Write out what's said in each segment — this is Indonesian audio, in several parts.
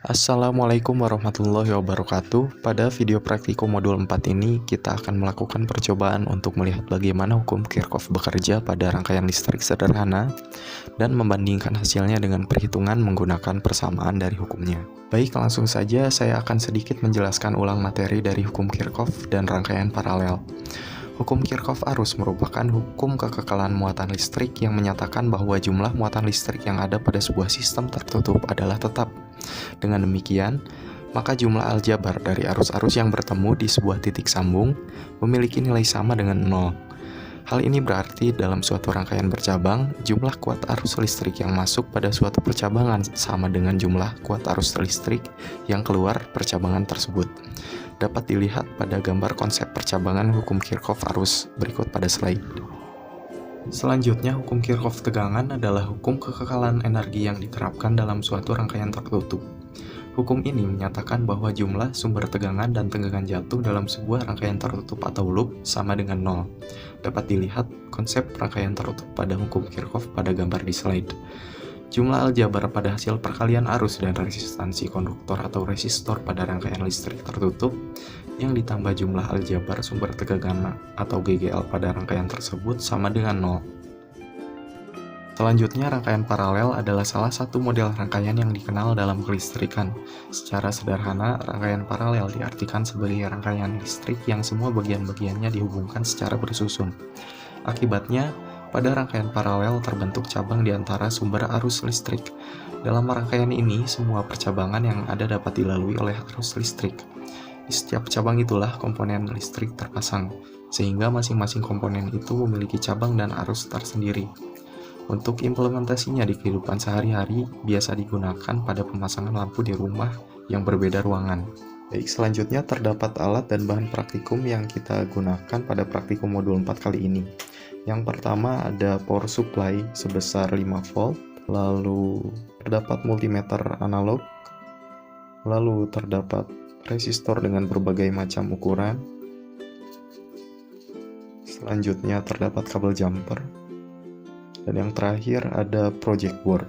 Assalamualaikum warahmatullahi wabarakatuh. Pada video praktikum modul 4 ini, kita akan melakukan percobaan untuk melihat bagaimana hukum Kirchhoff bekerja pada rangkaian listrik sederhana dan membandingkan hasilnya dengan perhitungan menggunakan persamaan dari hukumnya. Baik, langsung saja saya akan sedikit menjelaskan ulang materi dari hukum Kirchhoff dan rangkaian paralel. Hukum Kirchhoff arus merupakan hukum kekekalan muatan listrik yang menyatakan bahwa jumlah muatan listrik yang ada pada sebuah sistem tertutup adalah tetap. Dengan demikian, maka jumlah aljabar dari arus-arus yang bertemu di sebuah titik sambung memiliki nilai sama dengan 0. Hal ini berarti dalam suatu rangkaian bercabang, jumlah kuat arus listrik yang masuk pada suatu percabangan sama dengan jumlah kuat arus listrik yang keluar percabangan tersebut. Dapat dilihat pada gambar konsep percabangan hukum Kirchhoff arus berikut pada slide. Selanjutnya, hukum Kirchhoff tegangan adalah hukum kekekalan energi yang diterapkan dalam suatu rangkaian tertutup. Hukum ini menyatakan bahwa jumlah sumber tegangan dan tegangan jatuh dalam sebuah rangkaian tertutup atau loop sama dengan 0. Dapat dilihat konsep rangkaian tertutup pada hukum Kirchhoff pada gambar di slide. Jumlah aljabar pada hasil perkalian arus dan resistansi konduktor atau resistor pada rangkaian listrik tertutup yang ditambah jumlah aljabar sumber tegangan atau GGL pada rangkaian tersebut sama dengan 0. Selanjutnya, rangkaian paralel adalah salah satu model rangkaian yang dikenal dalam kelistrikan. Secara sederhana, rangkaian paralel diartikan sebagai rangkaian listrik yang semua bagian-bagiannya dihubungkan secara bersusun. Akibatnya, pada rangkaian paralel terbentuk cabang di antara sumber arus listrik. Dalam rangkaian ini, semua percabangan yang ada dapat dilalui oleh arus listrik. Di setiap cabang itulah komponen listrik terpasang, sehingga masing-masing komponen itu memiliki cabang dan arus tersendiri. Untuk implementasinya di kehidupan sehari-hari, biasa digunakan pada pemasangan lampu di rumah yang berbeda ruangan. Baik, selanjutnya terdapat alat dan bahan praktikum yang kita gunakan pada praktikum modul 4 kali ini. Yang pertama ada power supply sebesar 5 volt, lalu terdapat multimeter analog, lalu terdapat resistor dengan berbagai macam ukuran, selanjutnya terdapat kabel jumper, dan yang terakhir ada project board.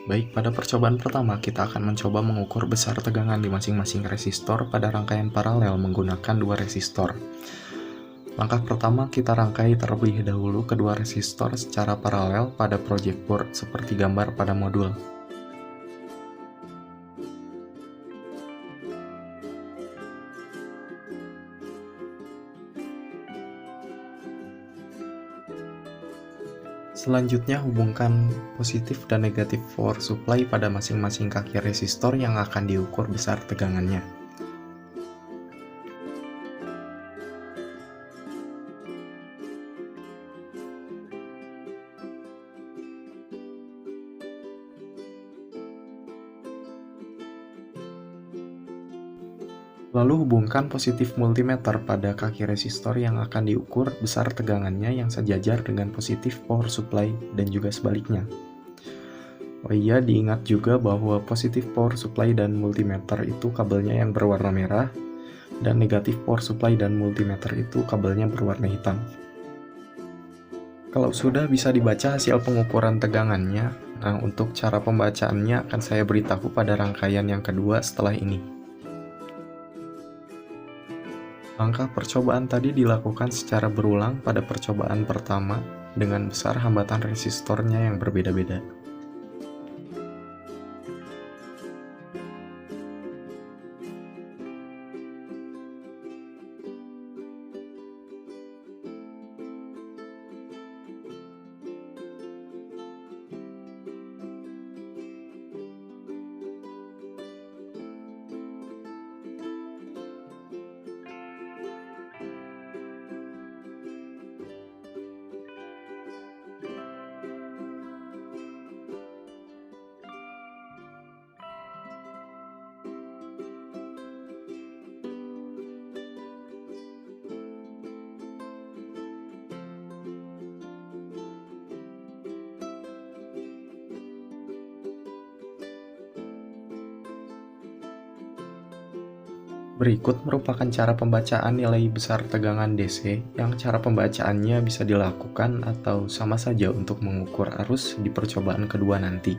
Baik, pada percobaan pertama kita akan mencoba mengukur besar tegangan di masing-masing resistor pada rangkaian paralel menggunakan dua resistor. Langkah pertama, kita rangkai terlebih dahulu kedua resistor secara paralel pada project board seperti gambar pada modul. Selanjutnya, hubungkan positif dan negatif power supply pada masing-masing kaki resistor yang akan diukur besar tegangannya. Lalu hubungkan positif multimeter pada kaki resistor yang akan diukur besar tegangannya yang sejajar dengan positif power supply dan juga sebaliknya. Oh iya, diingat juga bahwa positif power supply dan multimeter itu kabelnya yang berwarna merah, dan negatif power supply dan multimeter itu kabelnya berwarna hitam. Kalau sudah bisa dibaca hasil pengukuran tegangannya, nah untuk cara pembacaannya akan saya beritahu pada rangkaian yang kedua setelah ini. Langkah percobaan tadi dilakukan secara berulang pada percobaan pertama dengan besar hambatan resistornya yang berbeda-beda. Berikut merupakan cara pembacaan nilai besar tegangan DC yang cara pembacaannya bisa dilakukan atau sama saja untuk mengukur arus di percobaan kedua nanti.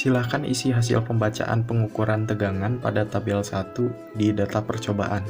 Silakan isi hasil pembacaan pengukuran tegangan pada tabel 1 di data percobaan.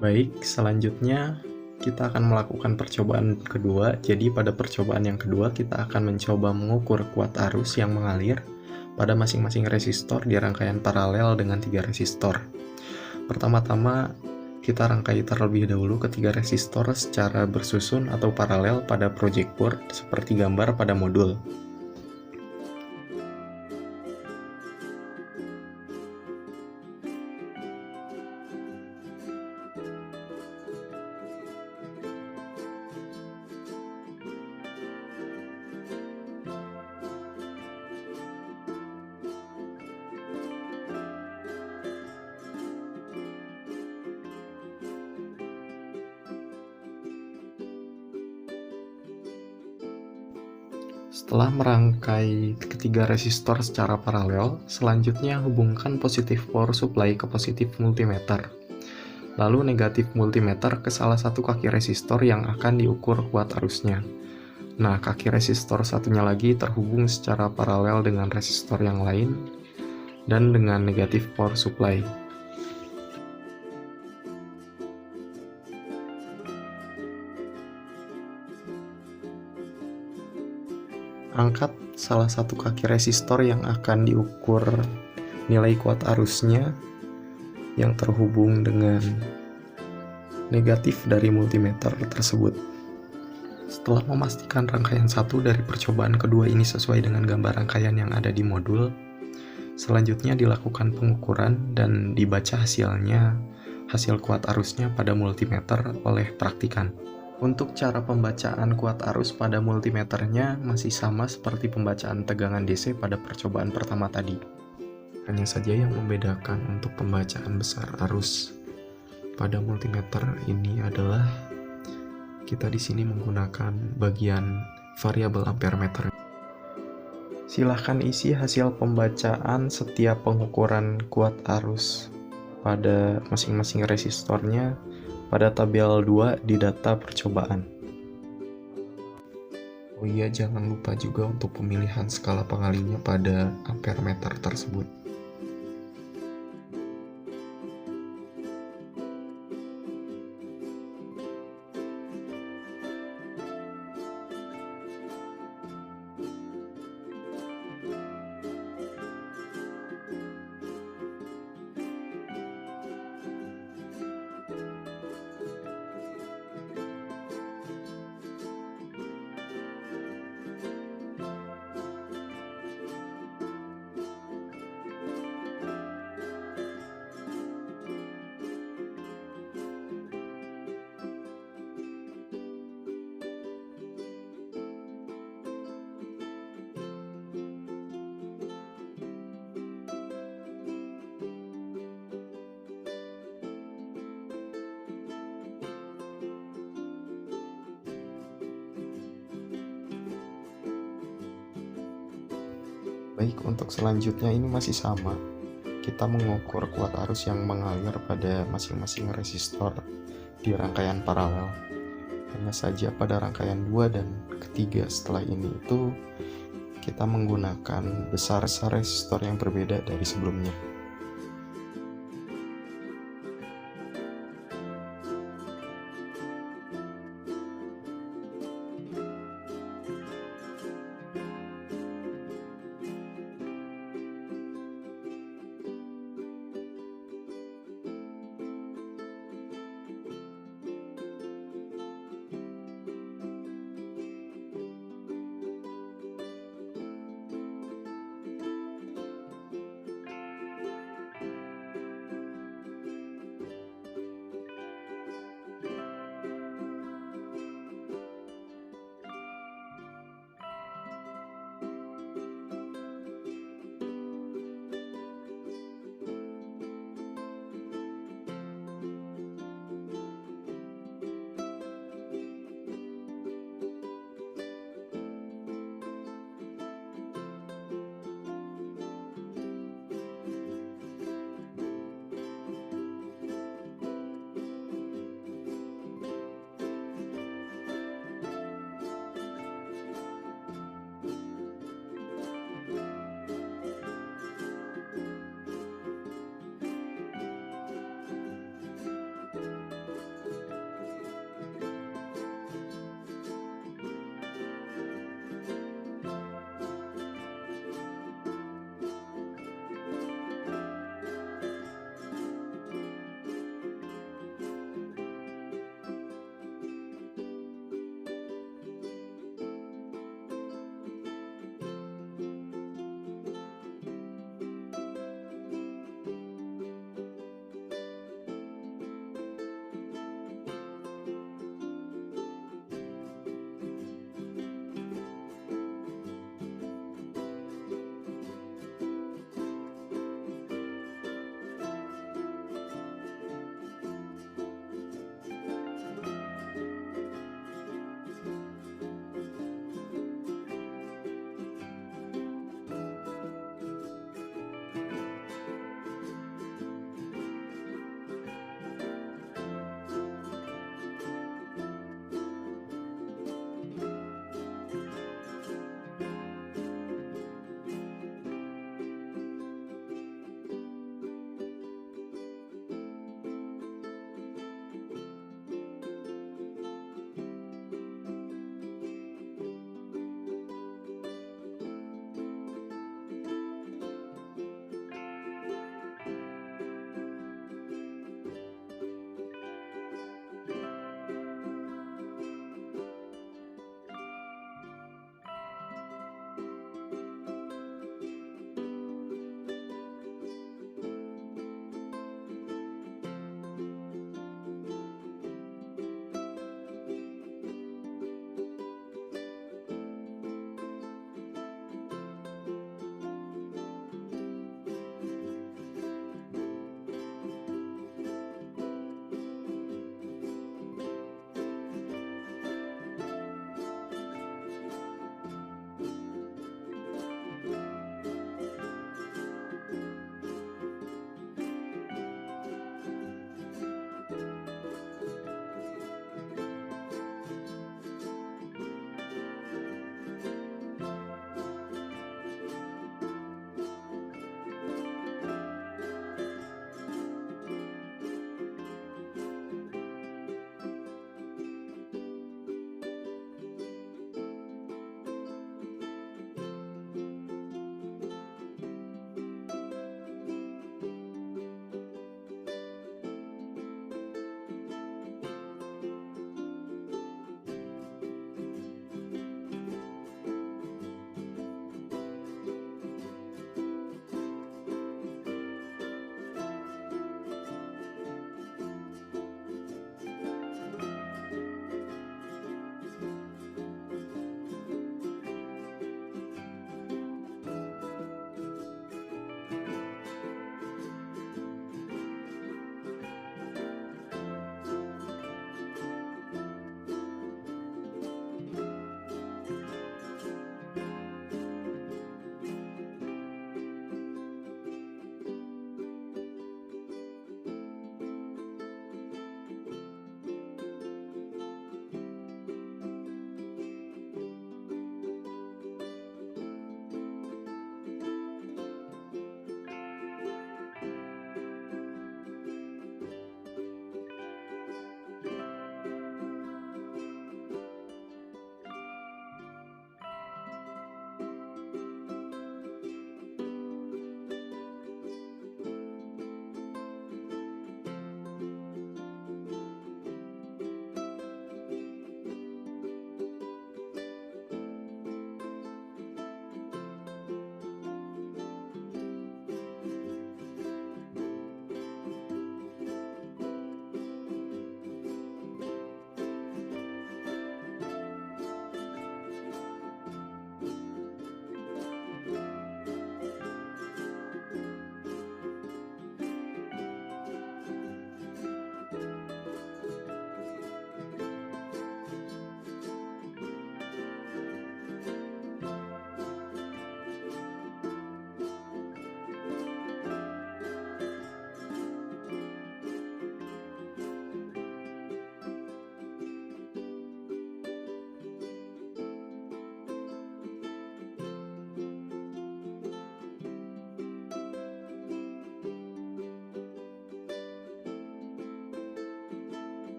Baik, selanjutnya kita akan melakukan percobaan kedua. Jadi pada percobaan yang kedua kita akan mencoba mengukur kuat arus yang mengalir pada masing-masing resistor di rangkaian paralel dengan 3 resistor. Pertama-tama kita rangkai terlebih dahulu ketiga resistor secara bersusun atau paralel pada project board seperti gambar pada modul. Setelah merangkai ketiga resistor secara paralel, selanjutnya hubungkan positif power supply ke positif multimeter, lalu negatif multimeter ke salah satu kaki resistor yang akan diukur kuat arusnya. Nah, kaki resistor satunya lagi terhubung secara paralel dengan resistor yang lain dan dengan negatif power supply. Angkat salah satu kaki resistor yang akan diukur nilai kuat arusnya yang terhubung dengan negatif dari multimeter tersebut. Setelah memastikan rangkaian satu dari percobaan kedua ini sesuai dengan gambar rangkaian yang ada di modul, selanjutnya dilakukan pengukuran dan dibaca hasil kuat arusnya pada multimeter oleh praktikan. Untuk cara pembacaan kuat arus pada multimeternya masih sama seperti pembacaan tegangan DC pada percobaan pertama tadi. Hanya saja yang membedakan untuk pembacaan besar arus pada multimeter ini adalah kita di sini menggunakan bagian variabel ampere meter. Silahkan isi hasil pembacaan setiap pengukuran kuat arus pada masing-masing resistornya pada tabel 2 di data percobaan. Oh iya, jangan lupa juga untuk pemilihan skala pengalinya pada ampere meter tersebut. Baik, untuk selanjutnya ini masih sama. Kita mengukur kuat arus yang mengalir pada masing-masing resistor di rangkaian paralel. Hanya saja pada rangkaian 2 dan ketiga setelah ini itu kita menggunakan besar resistor yang berbeda dari sebelumnya.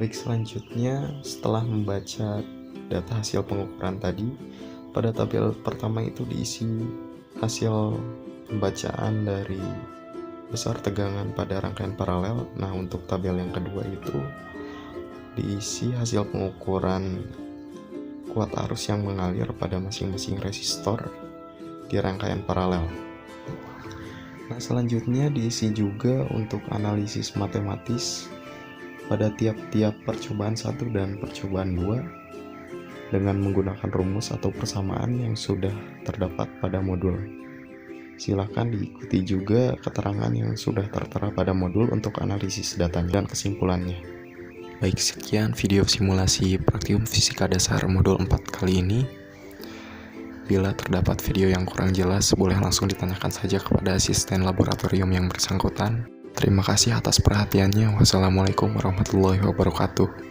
Baik, selanjutnya setelah membaca data hasil pengukuran tadi, pada tabel pertama itu diisi hasil pembacaan dari besar tegangan pada rangkaian paralel. Nah, untuk tabel yang kedua itu diisi hasil pengukuran kuat arus yang mengalir pada masing-masing resistor di rangkaian paralel. Nah, selanjutnya diisi juga untuk analisis matematis pada tiap-tiap percobaan 1 dan percobaan 2 dengan menggunakan rumus atau persamaan yang sudah terdapat pada modul. Silakan diikuti juga keterangan yang sudah tertera pada modul untuk analisis datanya dan kesimpulannya. Baik, sekian video simulasi praktikum fisika dasar modul 4 kali ini. Bila terdapat video yang kurang jelas, boleh langsung ditanyakan saja kepada asisten laboratorium yang bersangkutan. Terima kasih atas perhatiannya. Wassalamualaikum warahmatullahi wabarakatuh.